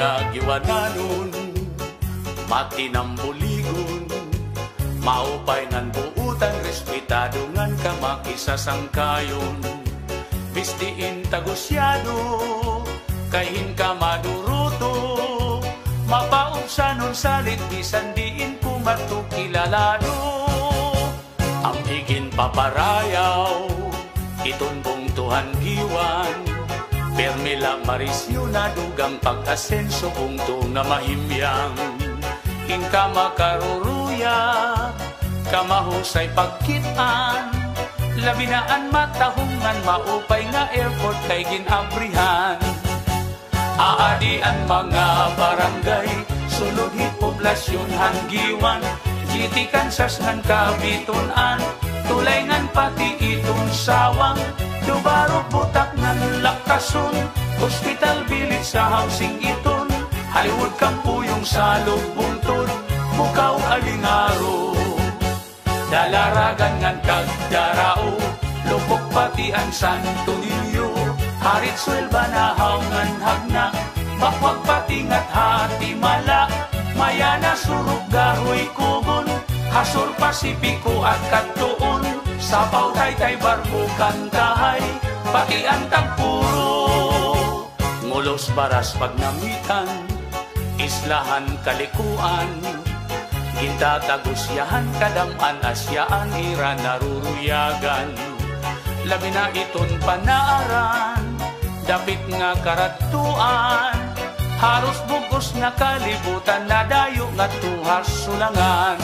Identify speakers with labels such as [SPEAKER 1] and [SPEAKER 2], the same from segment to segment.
[SPEAKER 1] mga giwananon, matinambuligon, maupay ngan buutan, respetado ngan kamakisasangkayon. Bistiin tagusyado, kayhin ka maduruto, mapaubsanon salit, bisan diin kumatukilalado. Ang higin paparayaw, itunbong tuhan giwan, permila marisyo na dugang pag-asenso bungto nga mahimyang. Hinka makaruruya, kamahusay pagkitaan, labinaan matahungan, maupay nga airport kay ginabrihan. Aadian mga barangay, sulod-hit poblasyon hanggiwan, GT Kansas ngan kabitunan, tulay ngan pati itong sawang, Dubarok butak ngan lakason, hospital village sa housing iton, Hollywood kampuyong sa lugbuntod, Bukaw alingaro. Dalaragan ngan kagdarao, Lupok pati ang Santo Niño, Harit Suelva na haungan hagna, Bakwag pati ngat hati mala, Mayana surug gahoy kugon, Hasor Pasipiko at Katuon, Sapaw Taytay Barbo Kantahay, pati ang Tagpuro. Ngulos Baras Pagnamitan, Islahan Kalikuan, Gintatagusyahan Kadaman Asyaan Ira naruruyagan, labi na iton panaaran, dapit nga karatuan, haros bugos na kalibutan, nadayo nga tuhas sulangan.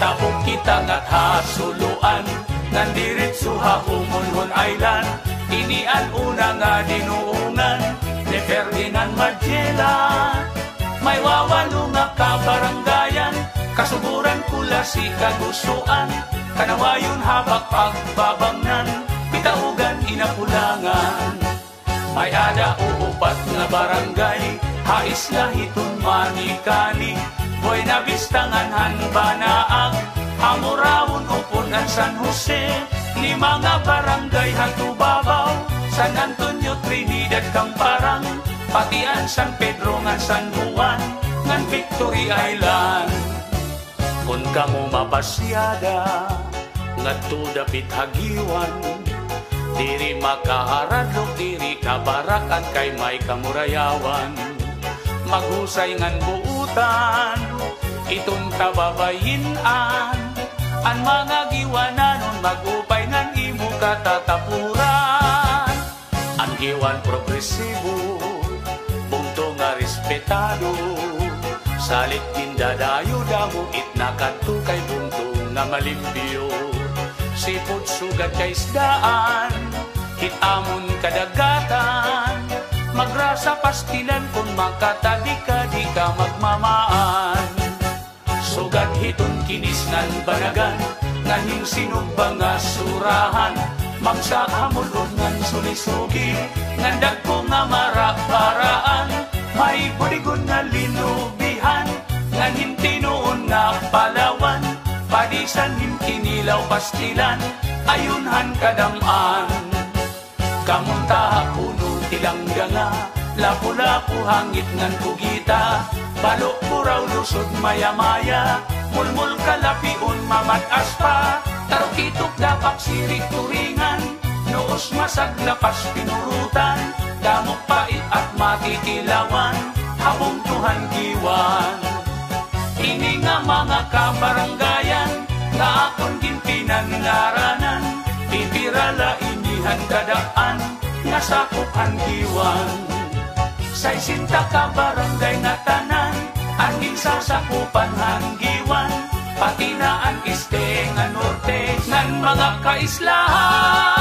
[SPEAKER 1] Tapong kita ngat hasuluan, nandiritso ha Umunhon Island, inian una nga dinuungan, ni Ferdinand Magellan. May wawalo nga kabarangayan, kasuburan kula si kagusuan, kanawayon habak pagbabangnan, pitaugan inapulangan. May ada uupat nga barangay, hais lahiton manikani, Buena Vista ngan Banaag, Hamurawon upon ang San Jose, ni mga barangay Hatubabaw, San Antonio, Trinidad, Camparang, pati ang San Pedro ngan San Juan, ngan Victory Island. Kung kamo mapasyada, ngadto dapit hagiwan, diri makaharadlok, diri kabarakan kay may kamurayawan, maghusay ngan buutan, itong kababayinan, ang mga giwananon magupay ngan imo katatapuran. Ang giwan progresibo, bungto nga respetado, salit dindadayo damo itnakanto kay bungto nga malimpyo. Sipot sugat kay isdaan, hitamon kadagatan, magrasa pastilan kung makatabi ka di ka magmamaan. Sugat hiton kinis nan banagan, nganing sinubang nga surahan, magsahamulod ngan sulisugi, ngandag ko nga maraparaan, may buligon nga linubihan, nganin tinuon nga palawan, padisan himkinilaw pastilan, ayunhan kadamaan. Kamunta puno tilangganga, lapu-lapu hangit ngan kugita, balok puraw lusod maya-maya, mulmul kalapiun mamatas pa, tarukitok dapak sirik turingan, noos masaglapas pinurutan, damok pait at matitilawan, habong tuhan giwan. Ini nga mga kabaranggayan, nga akong ginpinan ngaranan, pipirala inihan kadaan, nga sakupan giwan. Say sinta ka barangay nga tanan, angin sasakupan hanggiwan, pati na ang este nga norte, ngan mga kaislahan.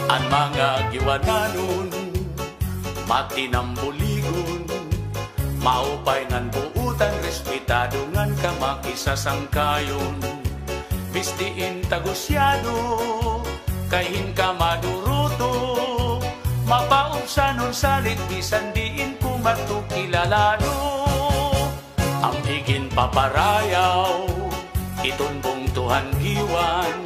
[SPEAKER 1] Ang mga giwananon, matinambuligon, maupay ngan buutan, respetado ngan kamakisasangkayon. Bistiin tagusyado, kahin ka maduruto, mapaubsanon salit, bisan diin kumatukilalado. Ang higin paparayaw, itunbong tuhan giwan,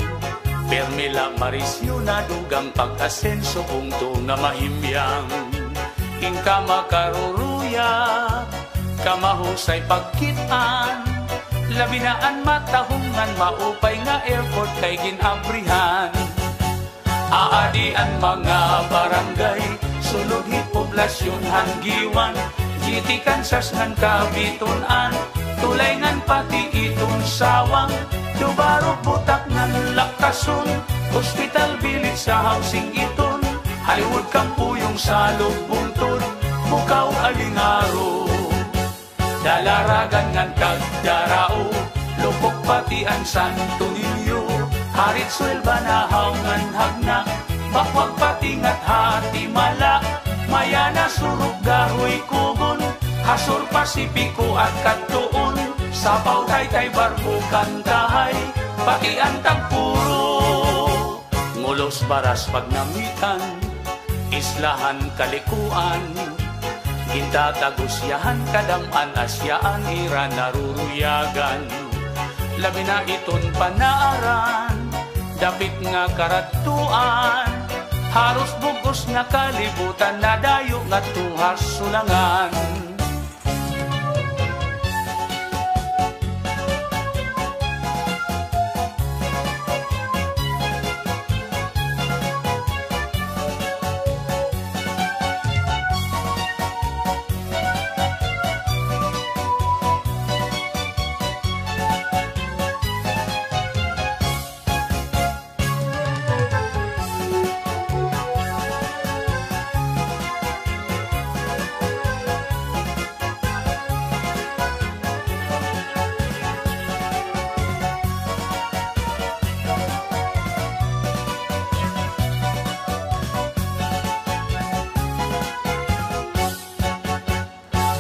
[SPEAKER 1] permila marisyo na dugang pag-asenso bungto nga mahimyang. Ingka makaruruya, kamahusay pagkitaan, labinaan matahungan, maupay nga airport kay ginabrihan. Aadian mga barangay, sulod poblasyon hanggiwan, GT Kansas ngan kabitunan, tulay ngan pati itong sawang, Dubarok butak ng lakason, hospital village sa housing iton, Hollywood kampuyong sa lugbuntod, mukaw alingaro. Dalaragan ngan kagdarao, lupok pati ang Santo Niño, harit swelba na haungan hagna, bakwag pati ngat hati mala, mayana surug gahoy kugon, Hasor Pasipiko at Katuon, Sapaw Taytay Barko Kantahay, pati ang Tagpuro. Ngulos Baras Pagnamitan, Islahan Kalikuan, Gintatagusyahan Kadaman Asyaan Ira Naruruyagan, labi na iton panaaran, dapit nga karatuan, haros bugos nga kalibutan, nadayo nga tuhas sulangan.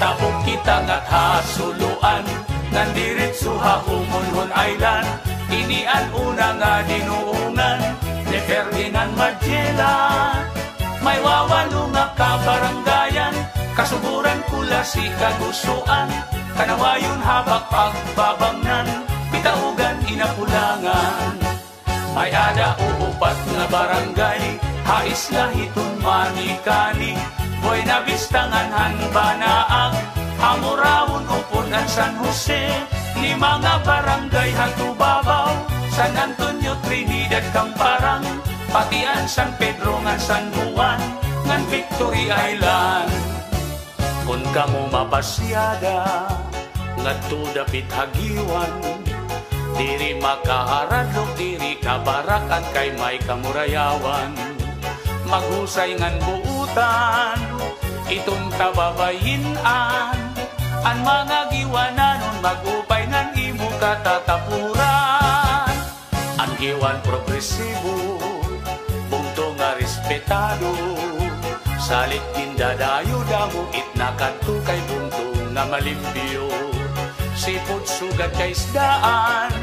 [SPEAKER 1] Tapok kita ngat hasuluan, nandiritso ha Umunhon Island, inian una nga dinuungan, ni Ferdinand Magellan. May wawalo nga kabarangayan, kasuburan kula si kagusuan, kanawayon habak pagbabangnan, pitaugan inapulangan. May ada uupat nga barangay, hais lahiton manikani, Buena Vista ngan Banaag, Hamurawon upon ang San Jose, ni mga barangay Hatubabaw, San Antonio, Trinidad, Camparang, pati ang San Pedro ngan San Juan, ngan Victory Island. Kung kamo mapasyada, ngadto dapit hagiwan, diri makaharadlok, diri kabarakan kay may kamurayawan, maghusay ngan buutan, itong tababayinan, ang mga giwananon magupay ngan imo katatapuran. Ang giwan progresibo, bungto nga respetado, salit kindadayo damo itnakanto kay bungto nga malimbyo. Sipot sugat kay isdaan,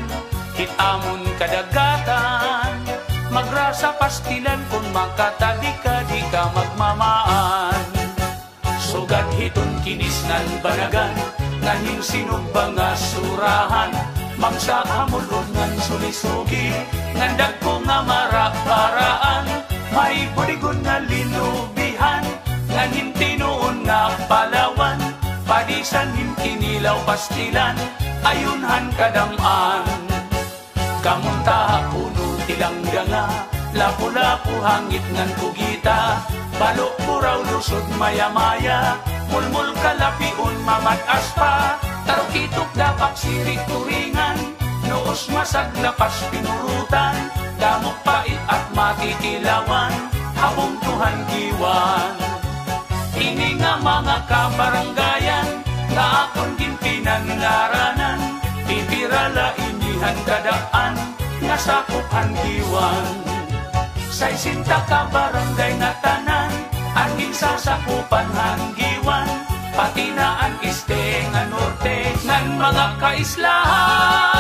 [SPEAKER 1] hitamon kadagatan, magrasa pastilan kung makatadi ka di ka magmamaan. Sugat hiton kinis nan banagan, nganing sinubang nga surahan, magsa hamulod ngan sulisugi, ngandag ko nga maraparaan, may budigon nga linubihan, nganin tinuon nga palawan, padisan himkinilaw pastilan, ayunhan kadamaan. Kamunta puno tilangga nga, lapu-lapu hangit ngan kugita, balok buraw lusod maya-maya, mulmul kalapiun mamagas pa, tarukitok dapak sirik turingan, noos masaglapas pinurutan, damok pait at matitilawan, habong Tuhan giwan. Ini nga mga kabaranggayan, nga akong ginpinan ngaranan, pipirala inihan kadaan, nga sakupan giwan. Say sinta kabarangay nga tanan, angin sasakupan hanggiwan, pati na ang este nga norte, ngan mga kaislahan.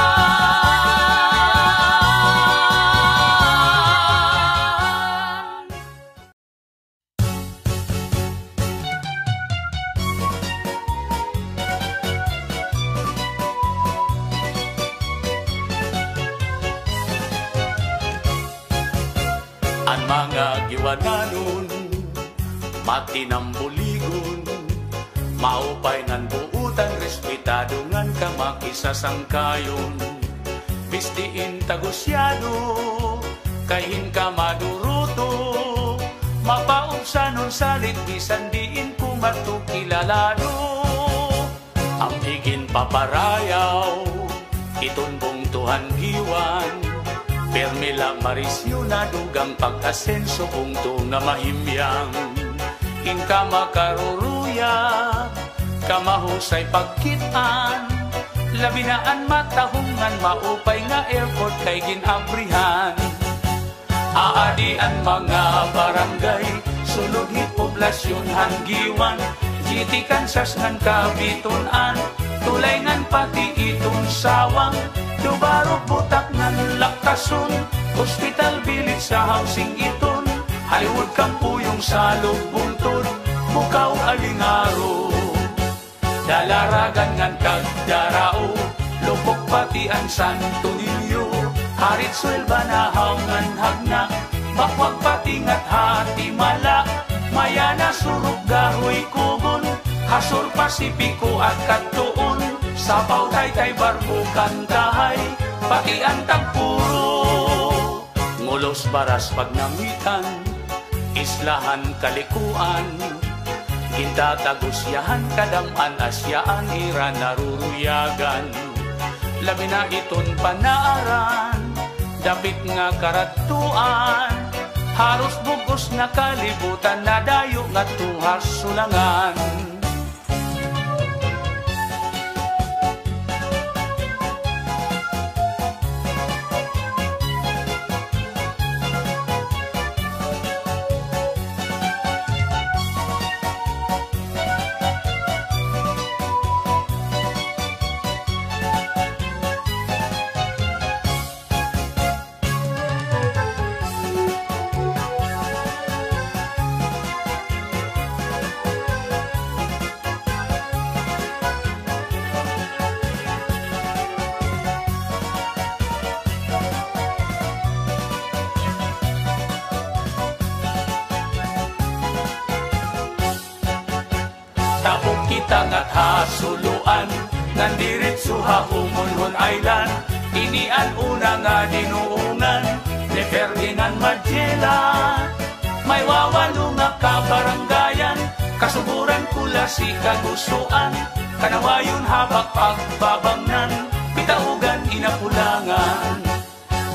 [SPEAKER 1] Ang mga giwananon, matinambuligon, maupay ngan buutan, respetado ngan kamakisasangkayon. Bistiin tagusyado, kahin ka maduruto, mapaubsanon salit, bisan diin kumatukilalado. Ang higin paparayaw, itunbong Tuhan giwan, permila marisyo na dugang pag-asenso punto nga mahimyang. Inka makaruruya, kamahusay pagkitaan, labinaan matahungan, maupay nga airport kay ginabrihan. Aadian mga barangay, sulugit poblasyon hanggiwan, GT Kansas ngan kabitunan, tulay ngan pati itong sawang, Dubarok butak ng laktason, hospital village sa housing iton, Hollywood kampuyong sa lugbuntod, bukaw alingaro. Dalaragan ngan kagdarao, lupok pati ang Santo Niño, harit swelba na haungan hagna, bakwag pati ngat hati mala, mayana surug gahoy kugon, Hasor Pasipiko at Katuon, Sapaw Taytay Barbo Kantahay, pati ang Tagpuro. Ngulos Baras Pagnamitan, Islahan Kalikuan, Gintatagusyahan Kadaman Asyaan Iran Naruruyagan, labi na iton panaaran, dapit nga karatuan, haros bugos na kalibutan, nadayo nga tuhas sulangan. Tapong kita nga't hasuluan, nandiritso ha Humonhon Island, inian una nga dinuungan, ni Ferdinand Magellan. May wawalo nga kabaranggayan, kasuburan kula si kagusuan, kanawayon habak pagbabangnan, pitaugan inapulangan.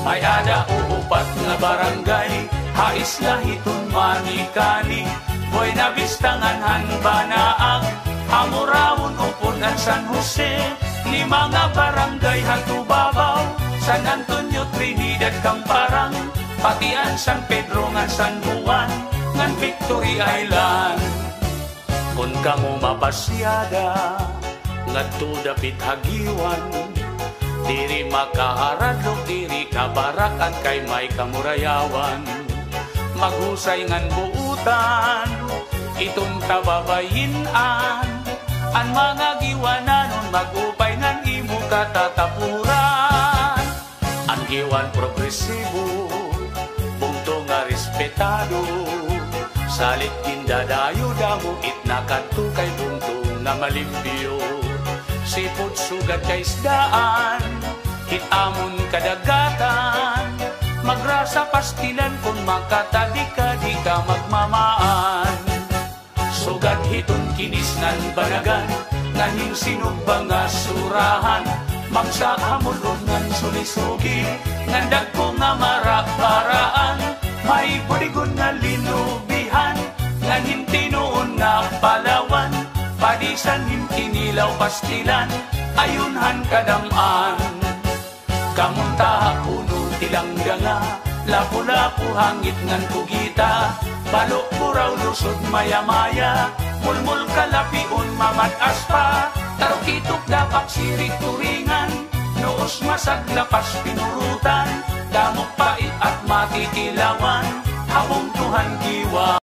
[SPEAKER 1] May ada uupat nga barangay, hais lahiton manikani, Buena Vista ngan Hanbanaag, Hamurawon upod ang San Jose, ni mga barangay Hatubabaw, San Antonio, Trinidad, Camparang, pati ang San Pedro ngan San Juan, ngan Victory Island. Kung kamo mapasyada, ngadto dapit hagiwan, diri makaharadlok, diri kabarakan kay may kamurayawan. Maghusay ngan buutan, itong tababayinan, ang mga giwananon magupay ngan imo katatapuran. Ang giwan progresibo, punto nga respetado, salit kindadayo damo itnakanto kay punto nga malimpyo. Sipod sugat kay isdaan, hitamon kadagatan, magrasa pastilan kung makatadi ka di ka magmamaan. Sugad hiton kinis nan banagan, nganing sinubang nga surahan, magsahamulod ngan sulisugi, ngandag ko nga maraparaan, may budigon nga linubihan, nganin tinuon nga palawan, padisan hintinilaw pastilan, ayunhan kadamaan. Kamunta puno tilang danga, lapu-lapu hangit ngan kugita, balok puraw lusod maya-maya, mulmul kalapiun mamatas pa, tarukitok dapak sirik turingan, noos masaglapas pinurutan, damok pait at matitilawan, habong Tuhan giwa.